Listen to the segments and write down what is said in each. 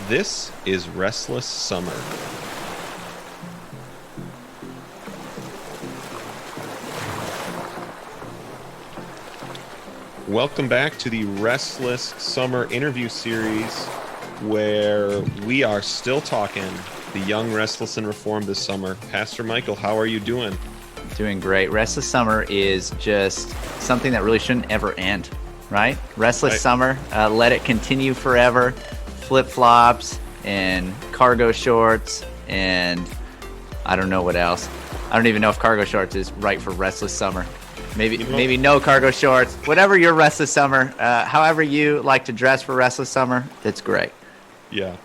This is Restless Summer. Welcome back to the Restless Summer interview series, where we are still talking the young, restless, and reformed this summer. Pastor Michael, how are you doing? Doing great. Restless Summer is just something that really shouldn't ever end, right? Restless Summer, let it continue forever. Flip-flops and cargo shorts and I don't know what else. I don't even know if cargo shorts is right for Restless Summer. Maybe no cargo shorts. Whatever your Restless Summer, however you like to dress for Restless Summer, that's great. Yeah.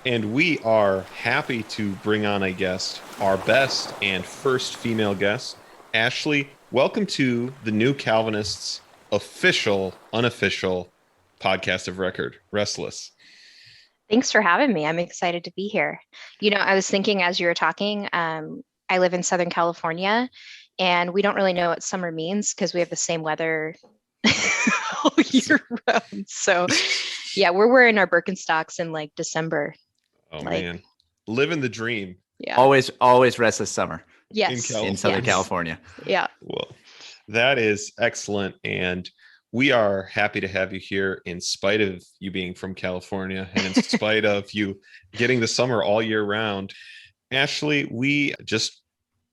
And we are happy to bring on a guest, our best and first female guest. Ashley, welcome to the New Calvinists' official, unofficial podcast of record, Restless. Thanks for having me. I'm excited to be here. You know, I was thinking as you were talking, I live in Southern California, and we don't really know what summer means because we have the same weather all year round. So yeah, we're wearing our Birkenstocks in like December. Oh man, living the dream. Yeah. Always Restless Summer. Yes. In Southern California. Yeah. Well, that is excellent. And we are happy to have you here in spite of you being from California and in spite of you getting the summer all year round. Ashley, we just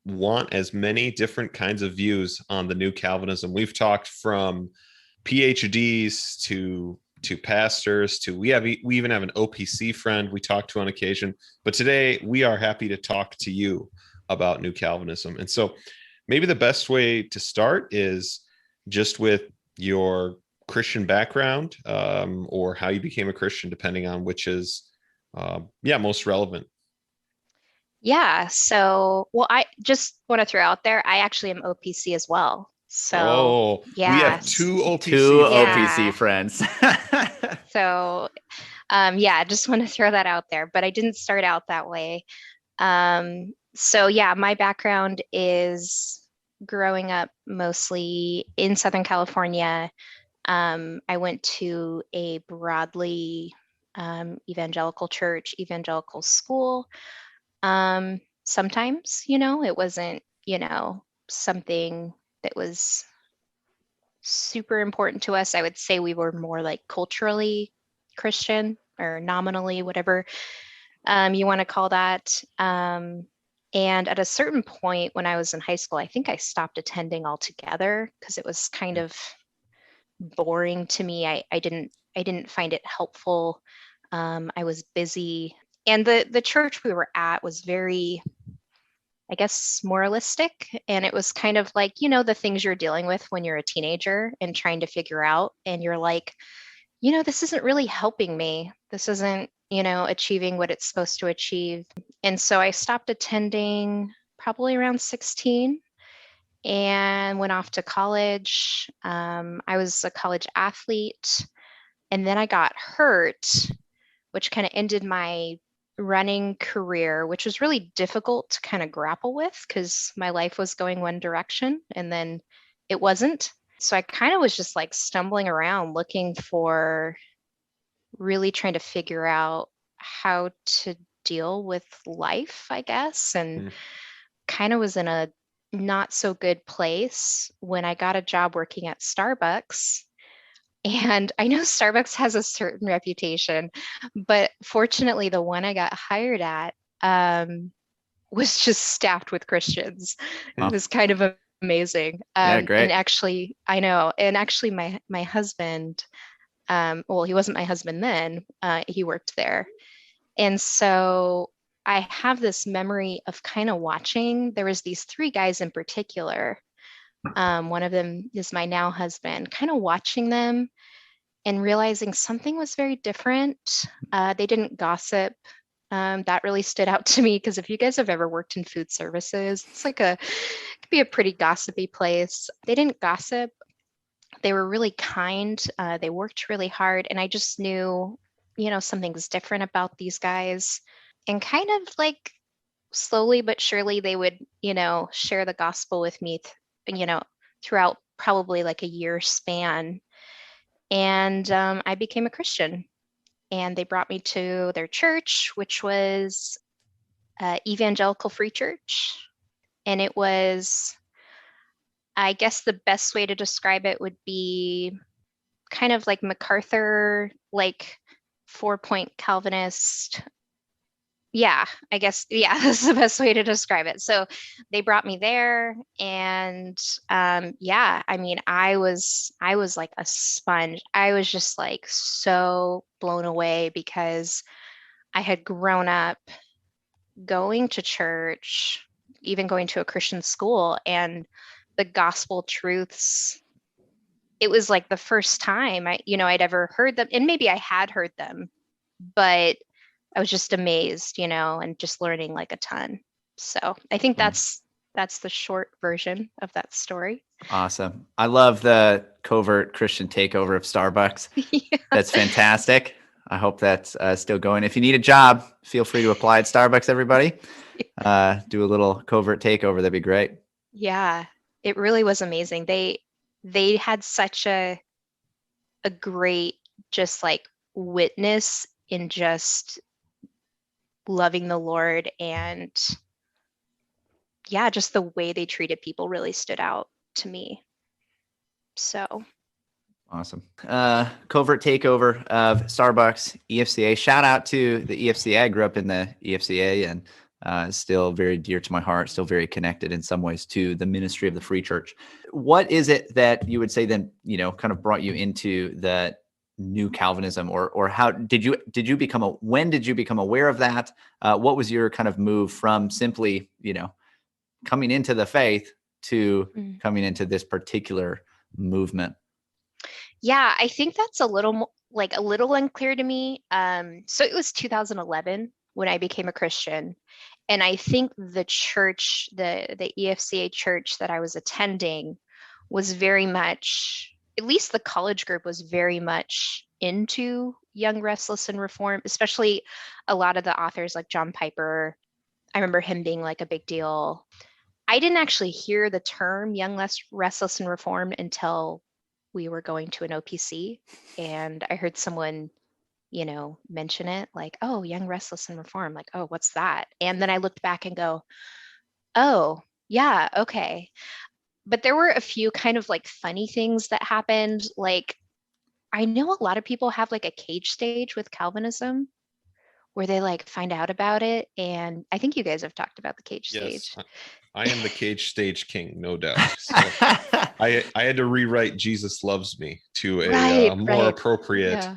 want as many different kinds of views on the new Calvinism. We've talked from PhDs to pastors to we even have an OPC friend we talk to on occasion. But today we are happy to talk to you about new Calvinism. And so maybe the best way to start is just with your Christian background, or how you became a Christian, depending on which is most relevant. Yeah. So, well, I just want to throw out there, I actually am OPC as well. So, we have two OPC friends. So, I just want to throw that out there, but I didn't start out that way. My background is growing up mostly in Southern California. I went to a broadly evangelical church, evangelical school. Sometimes, it wasn't, something that was super important to us. I would say we were more like culturally Christian or nominally, whatever you want to call that. And at a certain point when I was in high school, I think I stopped attending altogether because it was kind of boring to me. I didn't find it helpful. I was busy. And the church we were at was very, I guess, moralistic. And it was kind of like, the things you're dealing with when you're a teenager and trying to figure out. And you're like, this isn't really helping me. This isn't, achieving what it's supposed to achieve. And so I stopped attending probably around 16 and went off to college. I was a college athlete. And then I got hurt, which kind of ended my running career, which was really difficult to kind of grapple with because my life was going one direction and then it wasn't. So I kind of was just like stumbling around looking for, really trying to figure out how to deal with life, I guess, and kind of was in a not so good place when I got a job working at Starbucks. And I know Starbucks has a certain reputation, but fortunately, the one I got hired at was just staffed with Christians. Wow. It was kind of amazing. Great. And actually, I know. And actually, my husband, he wasn't my husband then. He worked there. And so I have this memory of kind of watching. There was these three guys in particular. One of them is my now husband, kind of watching them and realizing something was very different. They didn't gossip. That really stood out to me because if you guys have ever worked in food services, it could be a pretty gossipy place. They didn't gossip. They were really kind. They worked really hard. And I just knew, something's different about these guys. And kind of like slowly but surely they would, share the gospel with me, throughout probably like a year span. And I became a Christian. and they brought me to their church, which was Evangelical Free Church. And it was, I guess the best way to describe it would be kind of like MacArthur, like 4-point Calvinist. Yeah, I guess, yeah, that's the best way to describe it. So they brought me there, and yeah, I mean, I was like a sponge. I was just like so blown away because I had grown up going to church, even going to a Christian school, and the gospel truths, it was like the first time I'd ever heard them, and maybe I had heard them, but I was just amazed, and just learning like a ton. So I think Mm. that's the short version of that story. Awesome. I love the covert Christian takeover of Starbucks. Yeah. That's fantastic. I hope that's still going. If you need a job, feel free to apply at Starbucks, everybody. Do a little covert takeover. That'd be great. Yeah, it really was amazing. They had such a great just like witness in just loving the Lord, and yeah, just the way they treated people really stood out to me. So Awesome. Covert takeover of Starbucks EFCA. Shout out to the EFCA. I grew up in the EFCA, and still very dear to my heart, still very connected in some ways to the ministry of the Free Church. What is it that you would say then, kind of brought you into the new Calvinism, or how did you become when did you become aware of that? What was your kind of move from simply, coming into the faith to coming into this particular movement? yeah, I think that's a little unclear to me. So it was 2011 when I became a Christian, and I think the church, the EFCA church that I was attending, was very much, at least the college group was very much into Young, Restless, and Reformed, especially a lot of the authors like John Piper. I remember him being like a big deal. I didn't actually hear the term Young, Restless, and Reformed until we were going to an OPC, and I heard someone, mention it, like, oh, Young, Restless, and Reformed. Like, oh, what's that? And then I looked back and go, oh, yeah, okay. But there were a few kind of like funny things that happened. Like, I know a lot of people have like a cage stage with Calvinism where they like find out about it. And I think you guys have talked about the cage Yes, stage. I am the cage stage king, no doubt. So I had to rewrite "Jesus Loves Me" to a Right, more right. appropriate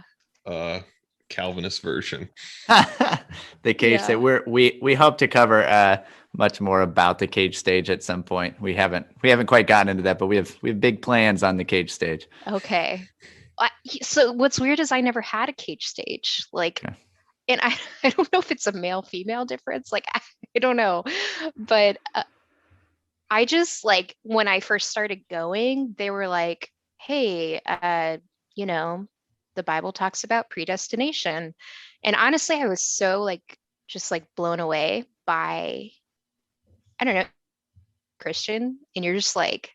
Yeah. Calvinist version. The cage stage. Yeah. We hope to cover much more about the cage stage at some point. We haven't quite gotten into that, but we have big plans on the cage stage. Okay. So what's weird is I never had a cage stage. Like, Okay. and I don't know if it's a male female difference. Like, I don't know. But I just like when I first started going, they were like, hey, the Bible talks about predestination. And honestly, I was so like just like blown away by, I don't know, Christian, and you're just like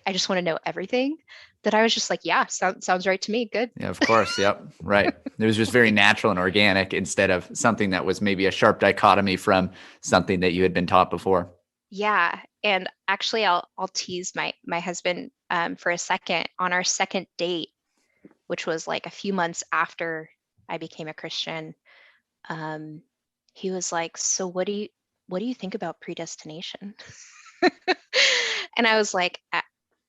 I just want to know everything, that I was just like, yeah, sounds right to me. Good. Yeah, of course. Yep. Right. It was just very natural and organic instead of something that was maybe a sharp dichotomy from something that you had been taught before. Yeah. And actually I'll tease my husband for a second. On our second date, which was like a few months after I became a Christian, he was like, so what do you think about predestination? And I was like,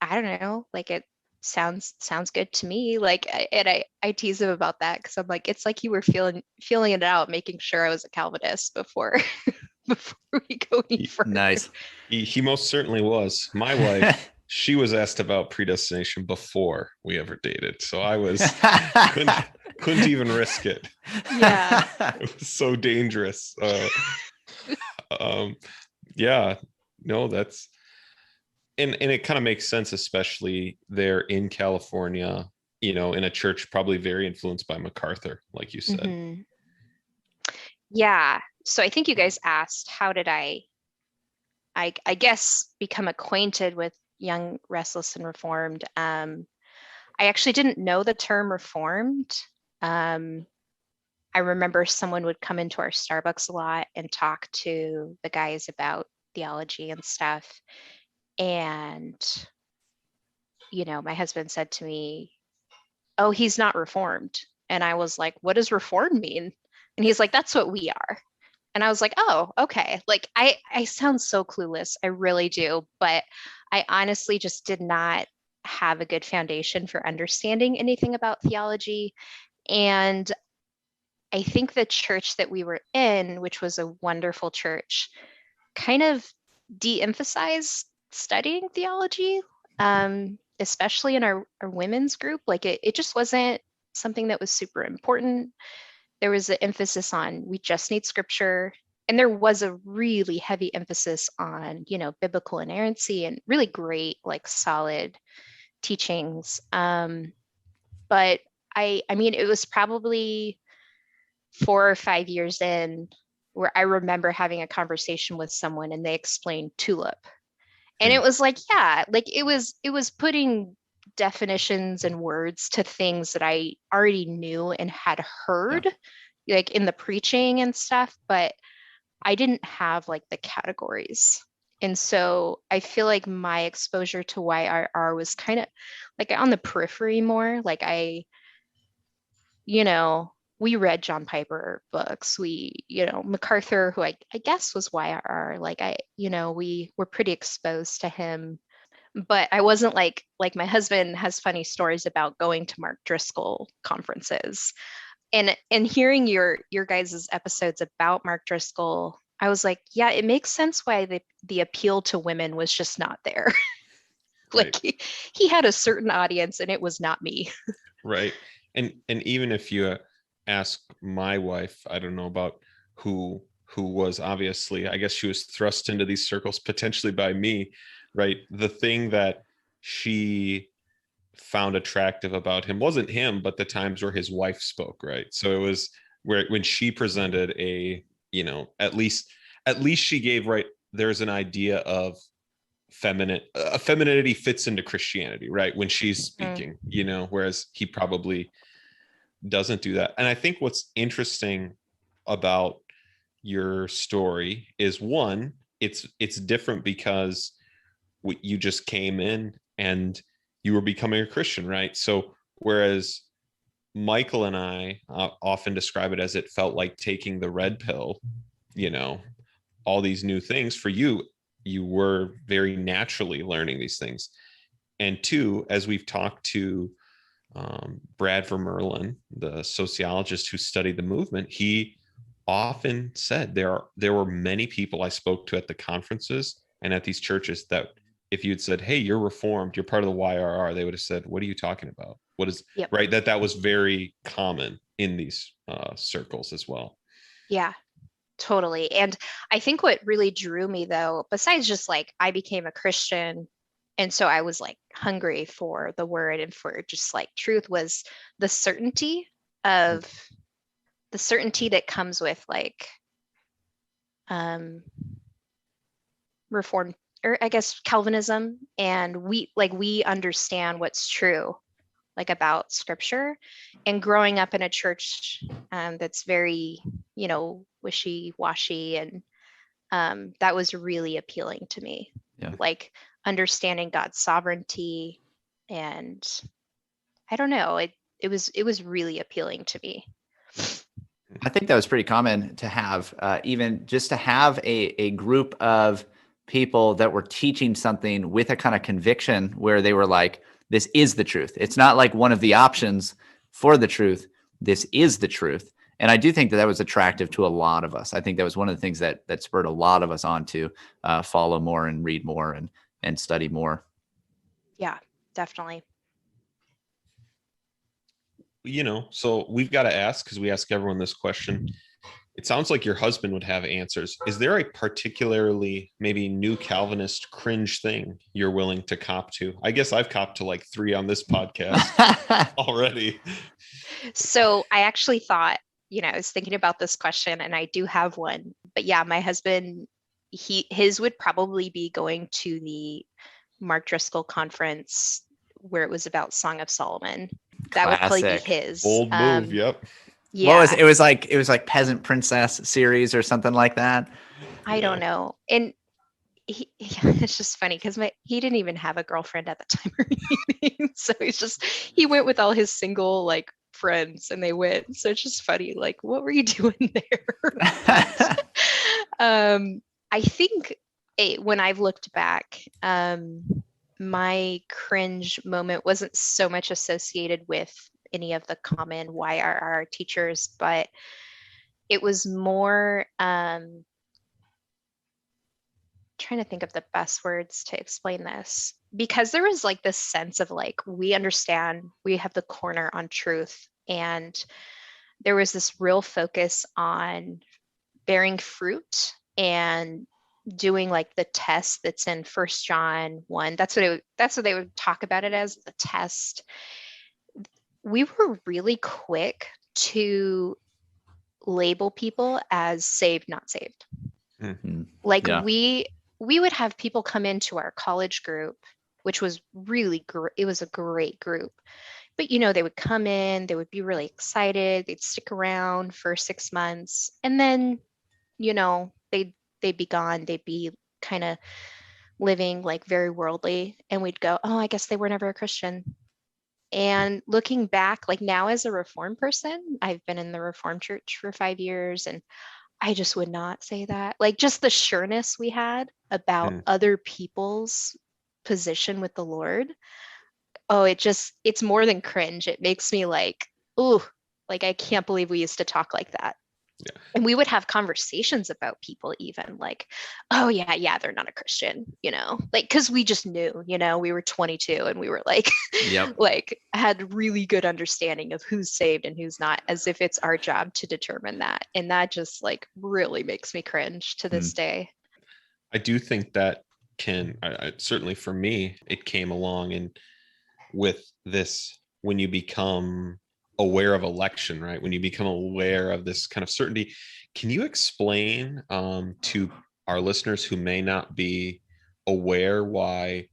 I don't know, like it sounds good to me. Like, and I tease him about that because I'm like, it's like you were feeling it out, making sure I was a Calvinist before before we go any further. Nice. He most certainly was. My wife, she was asked about predestination before we ever dated, so I was couldn't even risk it. Yeah. It was so dangerous. Yeah, no, that's and it kind of makes sense, especially there in California, in a church probably very influenced by MacArthur, like you said. Mhm. Yeah. So I think you guys asked, how did I guess become acquainted with Young, Restless, and Reformed. I actually didn't know the term Reformed I remember someone would come into our Starbucks a lot and talk to the guys about theology and stuff. And, my husband said to me, "Oh, he's not reformed." And I was like, "What does reformed mean?" And he's like, "That's what we are." And I was like, "Oh, okay." Like I sound so clueless. I really do. But I honestly just did not have a good foundation for understanding anything about theology. And I think the church that we were in, which was a wonderful church, kind of de-emphasized studying theology, especially in our women's group. Like it just wasn't something that was super important. There was an emphasis on we just need scripture. And there was a really heavy emphasis on, biblical inerrancy and really great, like solid teachings. But I mean, it was probably 4 or 5 years in where I remember having a conversation with someone and they explained tulip. And it was like, yeah, like it was putting definitions and words to things that I already knew and had heard, like in the preaching and stuff, but I didn't have like the categories. And so I feel like my exposure to YRR was kind of like on the periphery more. Like you know, we read John Piper books. MacArthur, who I guess was YRR, we were pretty exposed to him. But I wasn't like my husband has funny stories about going to Mark Driscoll conferences. And hearing your guys' episodes about Mark Driscoll, I was like, yeah, it makes sense why the appeal to women was just not there. Like Right. he had a certain audience and it was not me. Right. And even if you ask my wife, I don't know about who was obviously, I guess she was thrust into these circles potentially by me, right? The thing that she found attractive about him wasn't him, but the times where his wife spoke, right? So it was where when she presented at least she gave, right, there's an idea of femininity fits into Christianity, right? When she's speaking, whereas he probably doesn't do that. And I think what's interesting about your story is, one, it's different because you just came in and you were becoming a Christian, right? So whereas Michael and I often describe it as it felt like taking the red pill, all these new things. For you, you were very naturally learning these things. And two, as we've talked to Brad Vermerlin, the sociologist who studied the movement, he often said there were many people I spoke to at the conferences and at these churches that if you'd said, "Hey, you're reformed, you're part of the YRR," they would have said, "What are you talking about? What is?" Yep. Right? That was very common in these circles as well. Yeah, totally. And I think what really drew me though, besides just like I became a Christian, and so I was like hungry for the word and for just like truth, was the certainty of the certainty that comes with like reform, or I guess Calvinism. And we understand what's true like about scripture. And growing up in a church that's very, wishy-washy, and that was really appealing to me. Yeah. Like understanding God's sovereignty, and I don't know, it was really appealing to me. I think that was pretty common to have, even just to have a group of people that were teaching something with a kind of conviction where they were like, this is the truth. It's not like one of the options for the truth. This is the truth. And I do think that was attractive to a lot of us. I think that was one of the things that spurred a lot of us on to follow more and read more and study more. Yeah, definitely. So we've got to ask, because we ask everyone this question. It sounds like your husband would have answers. Is there a particularly maybe new Calvinist cringe thing you're willing to cop to? I guess I've copped to like 3 on this podcast already. So I actually thought, I was thinking about this question and I do have one. But yeah, my husband, his would probably be going to the Mark Driscoll conference where it was about Song of Solomon. That would probably be Classic. his. Bold move. Yep. What was Yeah, it? It was like Peasant Princess series or something like that. I don't know. And it's just funny because he didn't even have a girlfriend at the time or anything. So he went with all his single like friends and they went. So it's just funny. Like, what were you doing there? But I think when I've looked back, my cringe moment wasn't so much associated with any of the common YRR teachers, but it was more trying to think of the best words to explain this, because there was like this sense of like, we understand, we have the corner on truth, and there was this real focus on bearing fruit and doing like the test that's in First John 1. That's what they would talk about it as, the test. We were really quick to label people as saved, not saved. Mm-hmm. Like Yeah. we would have people come into our college group, which was really great. It was a great group. But they would come in, they would be really excited, they'd stick around for 6 months, and then, they'd be gone, they'd be kind of living like very worldly, and we'd go, oh, I guess they were never a Christian. And looking back, like now as a Reformed person, I've been in the Reformed church for 5 years, and I just would not say that. Like just the sureness we had about other people's position with the Lord. Oh, it's more than cringe. It makes me like, ooh, like I can't believe we used to talk like that. Yeah. And we would have conversations about people even like, oh yeah, they're not a Christian, like, because we just knew, we were 22 and we were like, Yep. like had really good understanding of who's saved and who's not, as if it's our job to determine that. And that just like really makes me cringe to this day. I do think that certainly for me, it came along and with this, when you become aware of election, right? When you become aware of this kind of certainty, can you explain to our listeners who may not be aware why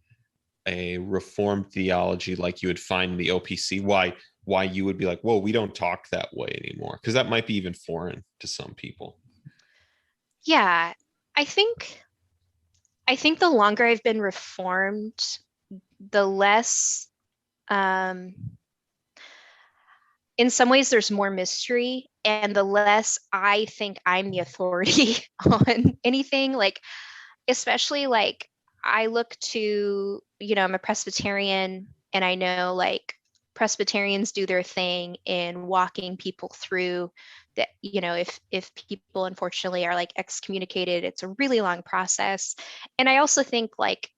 a Reformed theology like you would find in the OPC, why you would be like, whoa, we don't talk that way anymore? Because that might be even foreign to some people. Yeah, I think the longer I've been Reformed, the less in some ways there's more mystery, and the less I think I'm the authority on anything, like especially like I look to, I'm a Presbyterian, and I know like Presbyterians do their thing in walking people through that, if people unfortunately are like excommunicated, it's a really long process. And I also think like,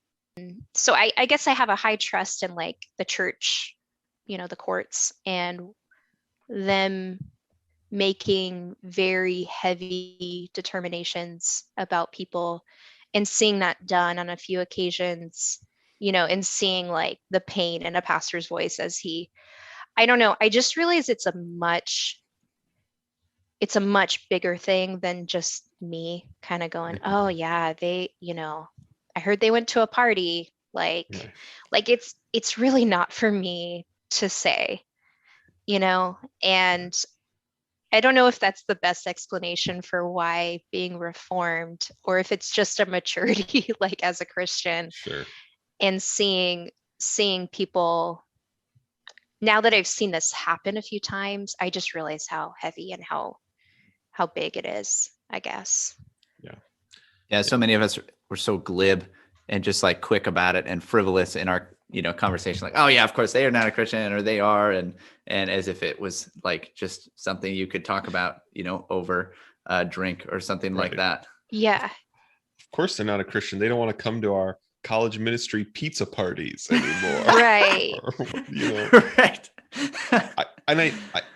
so I guess I have a high trust in like the church, the courts, and them making very heavy determinations about people, and seeing that done on a few occasions, and seeing like the pain in a pastor's voice as I don't know, I just realized it's a much bigger thing than just me kind of going, oh yeah, I heard they went to a party, like it's really not for me to say, and I don't know if that's the best explanation for why being Reformed, or if it's just a maturity, like as a Christian. Sure. And seeing people, now that I've seen this happen a few times, I just realize how heavy and how big it is, I guess. Yeah. So many of us were so glib and just like quick about it and frivolous in our, conversation. Like, oh yeah, of course they are not a Christian, or they are. And as if it was like just something you could talk about, over a drink or something like that. Yeah. Of course they're not a Christian. They don't want to come to our college ministry pizza parties anymore. Right. Right.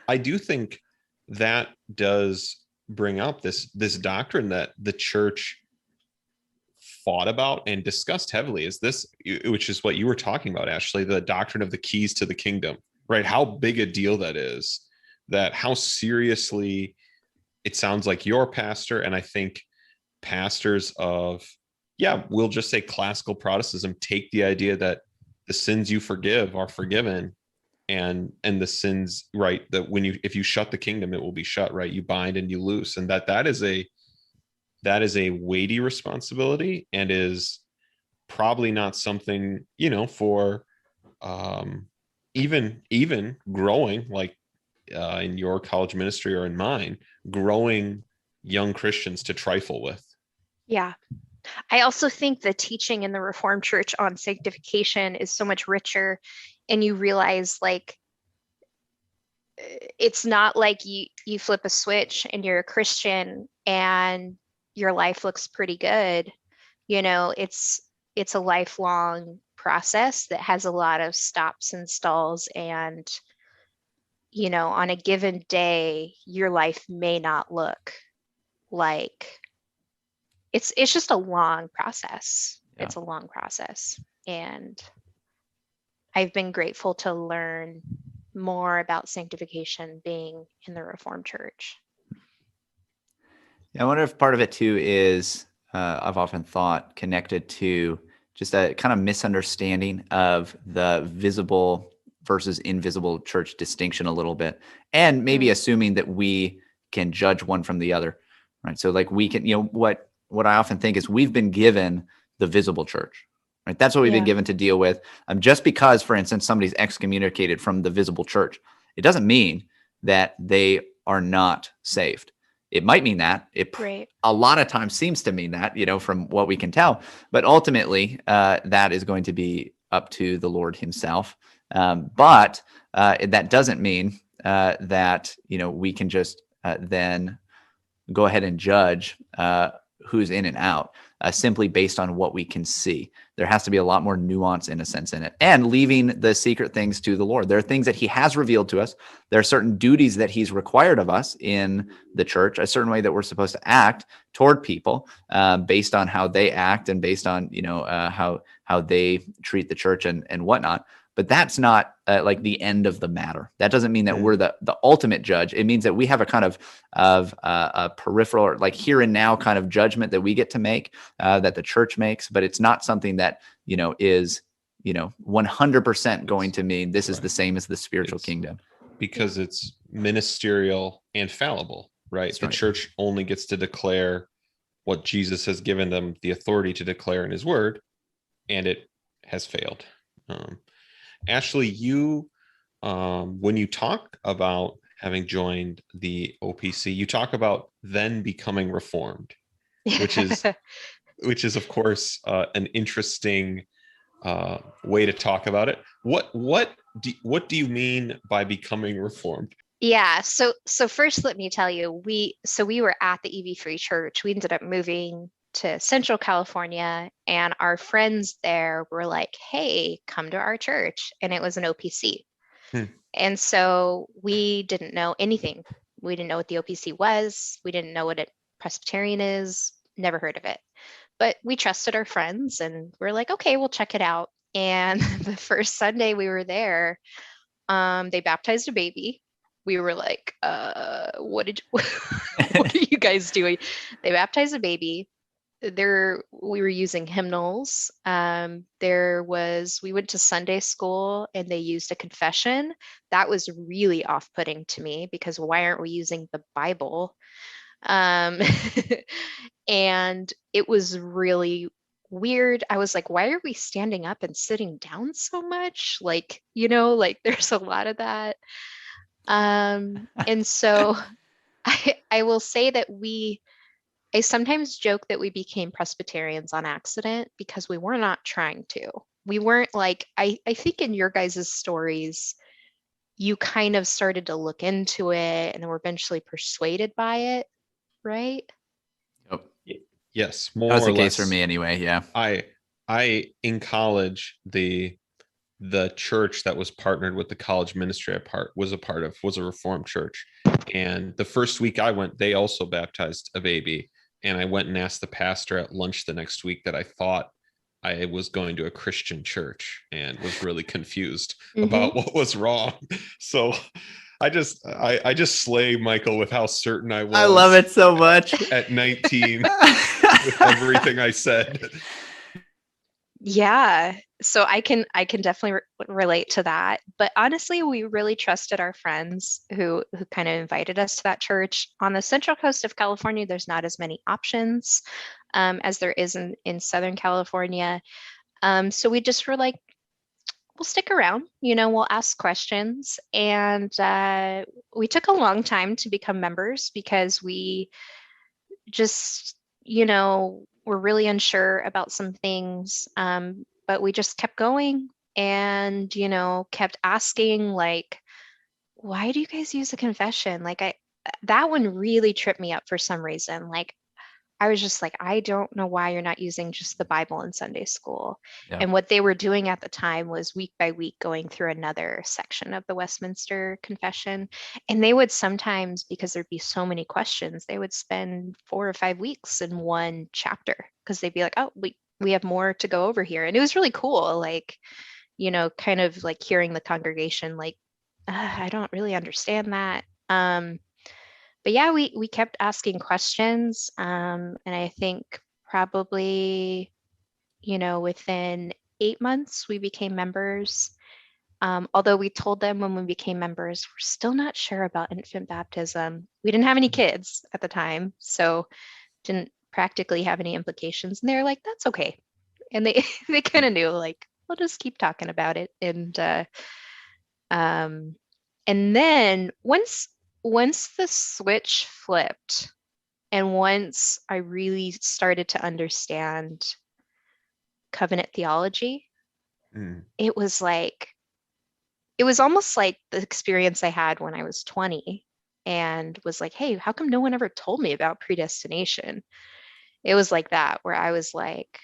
I do think that does bring up this doctrine that the church fought about and discussed heavily, which is what you were talking about, Ashley, the doctrine of the keys to the kingdom, right? How big a deal that is, that how seriously it sounds like your pastor, and I think pastors of, we'll just say classical Protestantism, take the idea that the sins you forgive are forgiven, and the sins, right, that if you shut the kingdom, it will be shut, right? You bind and you loose, and that is a weighty responsibility, and is probably not something, for even growing, like in your college ministry or in mine, growing young Christians to trifle with. Yeah. I also think the teaching in the Reformed Church on sanctification is so much richer, and you realize, like, it's not like you flip a switch and you're a Christian and your life looks pretty good. It's a lifelong process that has a lot of stops and stalls, and on a given day your life may not look like it's just a long process. Yeah. It's a long process, and I've been grateful to learn more about sanctification being in the Reformed Church. I wonder if part of it too is, I've often thought, connected to just a kind of misunderstanding of the visible versus invisible church distinction a little bit, and maybe assuming that we can judge one from the other, right? So like we can, what I often think is we've been given the visible church, right? That's what we've been given to deal with. Just because, for instance, somebody's excommunicated from the visible church, it doesn't mean that they are not saved. It might mean that. It a lot of times seems to mean that, from what we can tell. But ultimately, that is going to be up to the Lord himself. But that doesn't mean that, we can just then go ahead and judge who's in and out simply based on what we can see. There has to be a lot more nuance, in a sense, in it, and leaving the secret things to the Lord. There are things that he has revealed to us. There are certain duties that he's required of us in the church, a certain way that we're supposed to act toward people based on how they act and based on, how they treat the church and whatnot. But that's not like the end of the matter. That doesn't mean that we're the ultimate judge. It means that we have a kind of a peripheral, or like here and now kind of judgment that we get to make, that the church makes. But it's not something that, is, 100% going to mean this is the same as the spiritual kingdom. Because it's ministerial and fallible, right? That's the right. Church only gets to declare what Jesus has given them the authority to declare in his word, and it has failed. Ashley, you, when you talk about having joined the OPC, you talk about then becoming reformed, which is of course an interesting way to talk about it. What do you mean by becoming reformed? Yeah. So first, let me tell you, we were at the EV3 church. We ended up moving to Central California, and our friends there were like, hey, come to our church. And it was an OPC. And so we didn't know anything. We didn't know what the OPC was. We didn't know what a Presbyterian is. Never heard of it. But we trusted our friends, and we're like, okay, we'll check it out. And the first Sunday we were there, they baptized a baby. We were like, what are you guys doing? They baptized a baby. We were using hymnals. We went to Sunday school and they used a confession. That was really off-putting to me, because why aren't we using the Bible? And it was really weird. I was like, why are we standing up and sitting down so much? Like, there's a lot of that. And so I will say that I sometimes joke that we became Presbyterians on accident, because we were not trying to. We weren't like, I think in your guys' stories, you kind of started to look into it and then were eventually persuaded by it, right? Yes, more That was or the case less. for me anyway. Yeah. I in college, the church that was partnered with the college ministry was a Reformed church. And the first week I went, they also baptized a baby. And I went and asked the pastor at lunch the next week that I thought I was going to a Christian church, and was really confused about what was wrong. So I just slay Michael with how certain I was. I love it so much. At 19 with everything I said. Yeah. So I can definitely relate to that. But honestly, we really trusted our friends who kind of invited us to that church. On the Central Coast of California, there's not as many options as there is in Southern California. So we just were like, we'll stick around, we'll ask questions. And we took a long time to become members because we just, were really unsure about some things. But we just kept going and, kept asking, like, why do you guys use a confession? Like, that one really tripped me up for some reason. Like, I was just like, I don't know why you're not using just the Bible in Sunday school. Yeah. And what they were doing at the time was week by week going through another section of the Westminster Confession. And they would sometimes, because there'd be so many questions, they would spend 4 or 5 weeks in one chapter because they'd be like, oh, we have more to go over here. And it was really cool, like, kind of like hearing the congregation, like, I don't really understand that. But yeah, we kept asking questions. And I think probably, within 8 months, we became members. Although we told them when we became members, we're still not sure about infant baptism. We didn't have any kids at the time, so didn't practically have any implications. And they're like, that's okay. And they they kind of knew, like, we'll just keep talking about it. Um, and then once the switch flipped, and once I really started to understand covenant theology, Mm. it was like, it was almost like the experience I had when I was 20 and was like, hey, how come no one ever told me about predestination? It was like that, where I was like,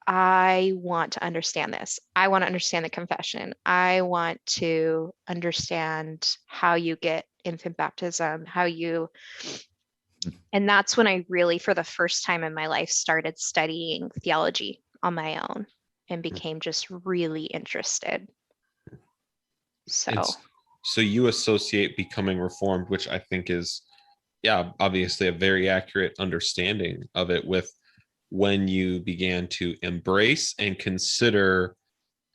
I want to understand this. I want to understand the confession. I want to understand how you get infant baptism, and that's when I really, for the first time in my life, started studying theology on my own and became just really interested. And So, so you associate becoming reformed, which I think is, yeah, obviously a very accurate understanding of it, with when you began to embrace and consider,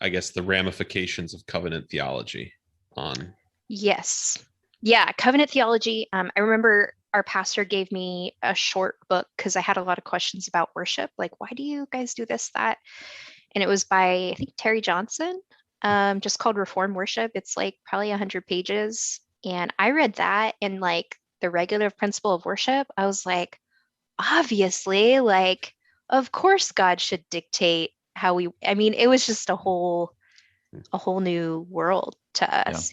I guess, the ramifications of covenant theology on. yes. Yeah, covenant theology. I remember our pastor gave me a short book because I had a lot of questions about worship. Like, why do you guys do this, that? And it was by, I think, Terry Johnson, just called Reform Worship. It's like probably 100 pages. And I read that, and like the regulative principle of worship, I was like, obviously, like, of course God should dictate how I mean, it was just a whole new world to Yeah. us.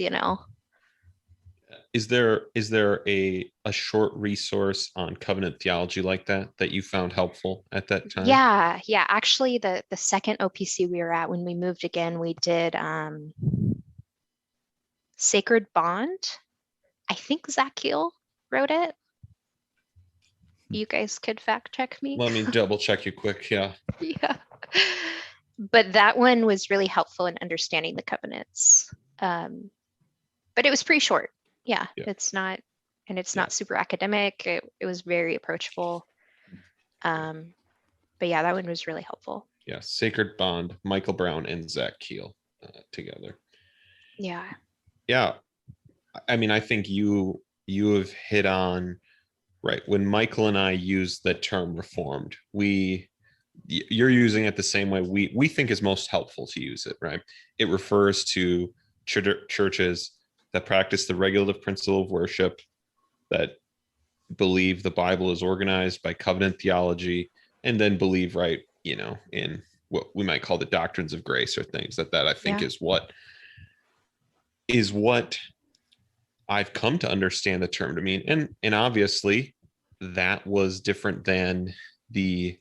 Is there a short resource on covenant theology like that you found helpful at that time? Yeah, yeah. Actually, the second OPC we were at, when we moved again, we did Sacred Bond. I think Zach Keel wrote it. You guys could fact check me. Let me double check you quick. Yeah. Yeah. But that one was really helpful in understanding the covenants. But it was pretty short. Yeah, Yeah. it's Yeah. not super academic. It was very approachable. But yeah, that one was really helpful. Yeah. Sacred Bond, Michael Brown and Zach Keel together. Yeah. Yeah. I mean, I think you have hit on right when Michael and I use the term reformed. You're using it the same way we think is most helpful to use it, right? It refers to churches that practice the regulative principle of worship, that believe the Bible is organized by covenant theology, and then believe, right, in what we might call the doctrines of grace, or things that I think Yeah. is what I've come to understand the term to mean. And obviously that was different than the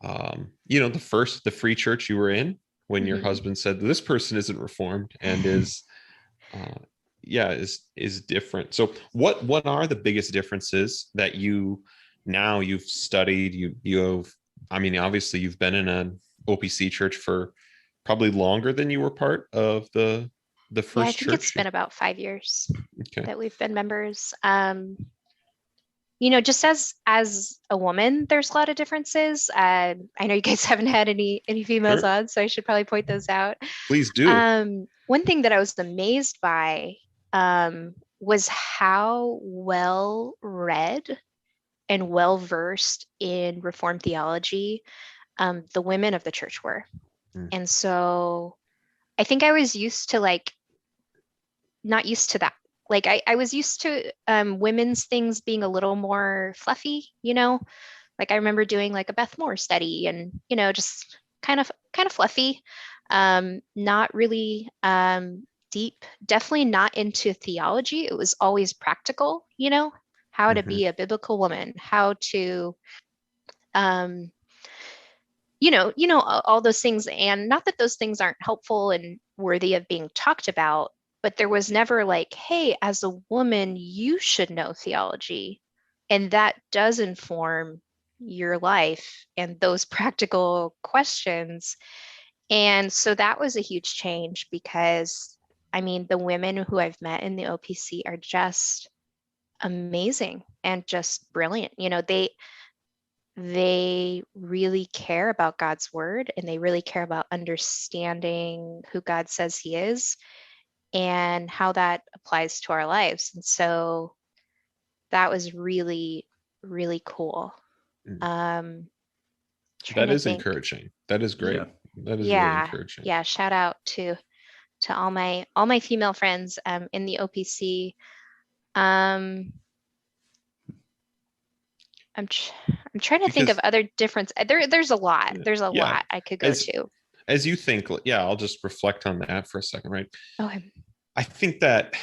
the free church you were in, when your Mhm. husband said this person isn't reformed, and is uh is different. So what are the biggest differences that you've studied? You have, I mean, obviously you've been in an OPC church for probably longer than you were part of the Yeah, I first think it's church. been about 5 years Okay. that we've been members. just as a woman, there's a lot of differences. I know you guys haven't had any females Sure. on, so I should probably point those out. Please do. One thing that I was amazed by was how well read and well versed in Reformed theology the women of the church were. Mm. And so I think I was used to not used to that. Like I was used to women's things being a little more fluffy, Like I remember doing like a Beth Moore study and, just kind of fluffy. Not really deep, definitely not into theology. It was always practical, how to Mhm. be a biblical woman, how to um all those things. And not that those things aren't helpful and worthy of being talked about, but there was never like, hey, as a woman, you should know theology. And that does inform your life and those practical questions. And so that was a huge change because, I mean, the women who I've met in the OPC are just amazing and just brilliant. They really care about God's word and they really care about understanding who God says he is and how that applies to our lives. And so that was really, really cool. Mm. Trying That to is think. encouraging. That is great. Yeah. That is really Yeah. encouraging. Yeah. Shout out to all my female friends in the OPC. Um, I'm trying to think of Because other difference. There's a lot. yeah, There's a yeah, lot I could go as to. as you think, yeah, I'll just reflect on that for a second, right? Okay. I think that,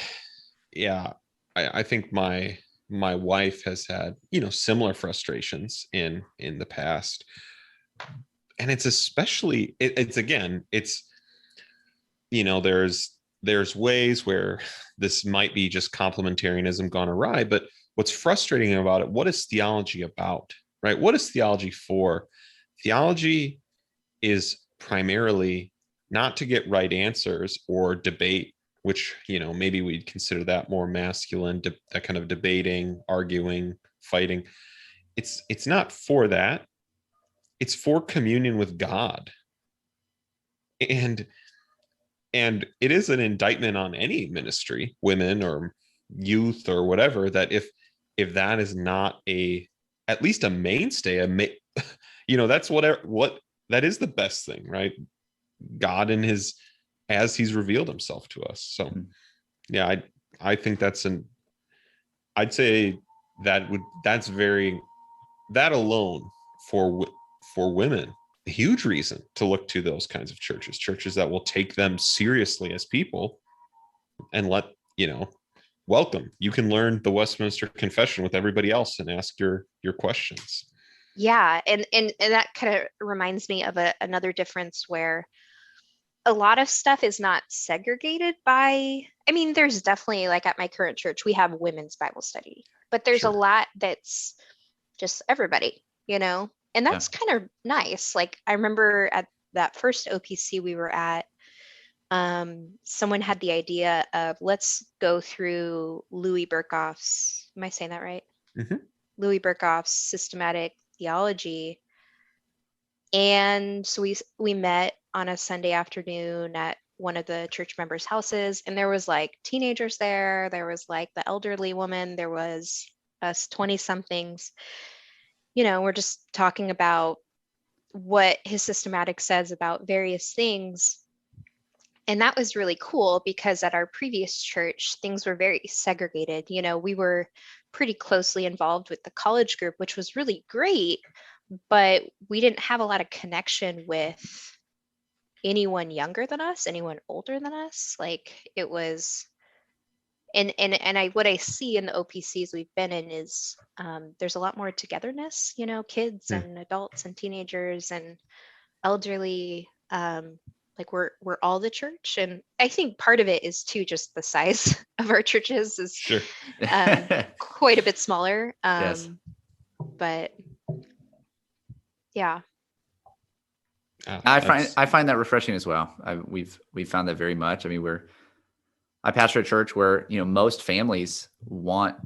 yeah, I think my wife has had, similar frustrations in the past. And it's especially it's again, it's there's ways where this might be just complementarianism gone awry, but what's frustrating about it, what is theology about, right? What is theology for? Theology is primarily not to get right answers or debate, which maybe we'd consider that more masculine, that kind of debating, arguing, fighting. It's not for that. It's for communion with God. And it is an indictment on any ministry, women or youth or whatever, that if that is not at least a mainstay, that's what that is the best thing, right? God in his as he's revealed himself to us. So yeah, I think I'd say that alone for women, a huge reason to look to those kinds of churches that will take them seriously as people and welcome. You can learn the Westminster Confession with everybody else and ask your questions. Yeah, and that kind of reminds me of another difference where a lot of stuff is not segregated by, I mean, there's definitely like at my current church, we have women's Bible study, but there's a Sure. lot that's just everybody, and that's kind of nice. Like I remember at that first OPC we were at, someone had the idea of let's go through Louis Berkhof's, am I saying that right? Mm-hmm. Louis Berkhof's systematic theology. And so we met on a Sunday afternoon at one of the church members' houses, and there was like teenagers there was like the elderly woman, there was us 20 somethings. We're just talking about what his systematic says about various things. And that was really cool because at our previous church, things were very segregated. We were pretty closely involved with the college group, which was really great, but we didn't have a lot of connection with anyone younger than us, anyone older than us. Like it was, and what I see in the OPCs we've been in is there's a lot more togetherness, kids and adults and teenagers and elderly. Like we're all the church, and I think part of it is too just the size of our churches is Sure. quite a bit smaller. Yes. But yeah. I find that refreshing as well. We've found that very much. I mean, I pastor a church where most families want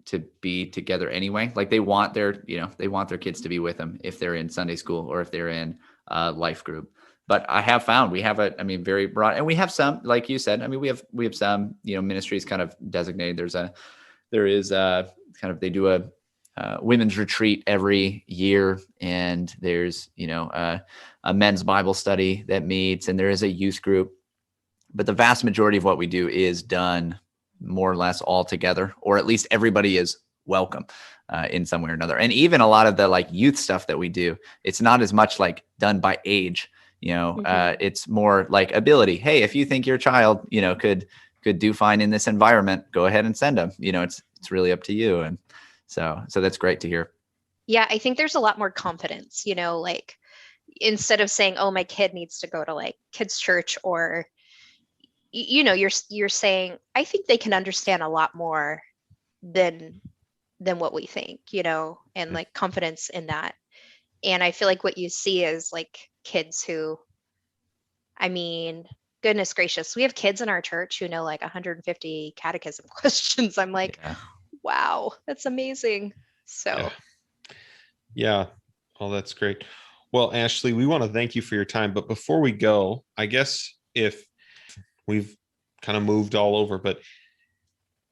to be together anyway. Like they want their kids to be with them if they're in Sunday school or if they're in life group. But I have found we have very broad, and we have some, like you said, we have some, ministries kind of designated. They do a women's retreat every year, and there's, a men's Bible study that meets, and there is a youth group. But the vast majority of what we do is done more or less all together, or at least everybody is welcome in some way or another. And even a lot of the like youth stuff that we do, it's not as much like done by age, it's more like ability. Hey, if you think your child, could do fine in this environment, go ahead and send them. It's really up to you. And so that's great to hear. Yeah, I think there's a lot more confidence, like instead of saying, oh, my kid needs to go to like kids church, or you're saying, I think they can understand a lot more than what we think, and like confidence in that. And I feel like what you see is like kids who, goodness gracious, we have kids in our church who know like 150 catechism questions. I'm like, wow, that's amazing. So yeah. Oh, that's great. Well, Ashley, we want to thank you for your time. But before we go, I guess if we've kind of moved all over, but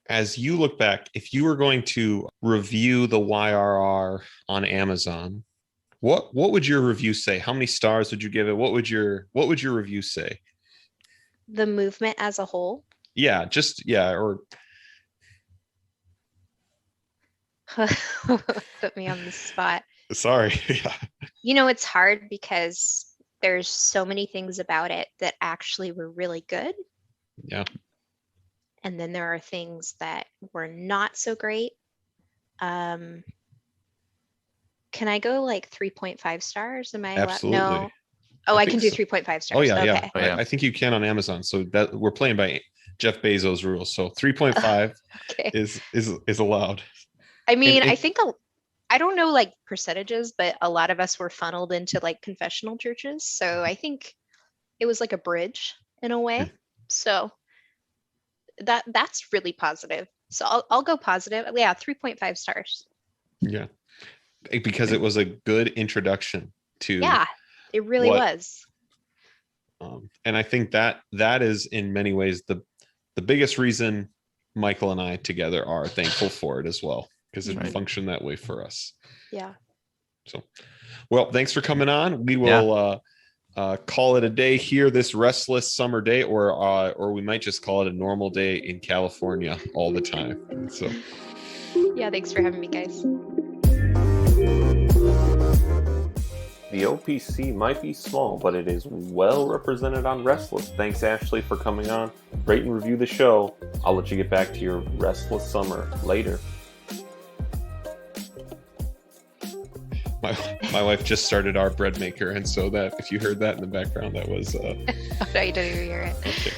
as you look back, if you were going to review the YRR on Amazon, what would your review say? How many stars would you give it? What would your review say? The movement as a whole? Yeah, or put me on the spot. Sorry. Yeah. It's hard because there's so many things about it that actually were really good. Yeah. And then there are things that were not so great. Can I go like 3.5 stars? Am I Absolutely. No. Oh, I can do 3.5 stars. Oh, yeah. Okay. Yeah. Oh, yeah. I think you can on Amazon. So that we're playing by Jeff Bezos rules. So 3.5 okay. is allowed. I think I don't know like percentages, but a lot of us were funneled into like confessional churches. So I think it was like a bridge in a way. So that's really positive. So I'll go positive. Yeah, 3.5 stars. Yeah. Because it was a good introduction to. Yeah, it really was. And I think that is in many ways the biggest reason Michael and I together are thankful for it as well, because it functioned that way for us. Yeah. So, well, thanks for coming on. We will call it a day here this restless summer day, or we might just call it a normal day in California all the time. So, yeah, thanks for having me, guys. The OPC might be small, but it is well represented on Restless. Thanks, Ashley, for coming on. Rate and review the show. I'll let you get back to your restless summer later. My wife just started our bread maker, and so that if you heard that in the background, that was... Oh, no, you didn't even hear it. Okay.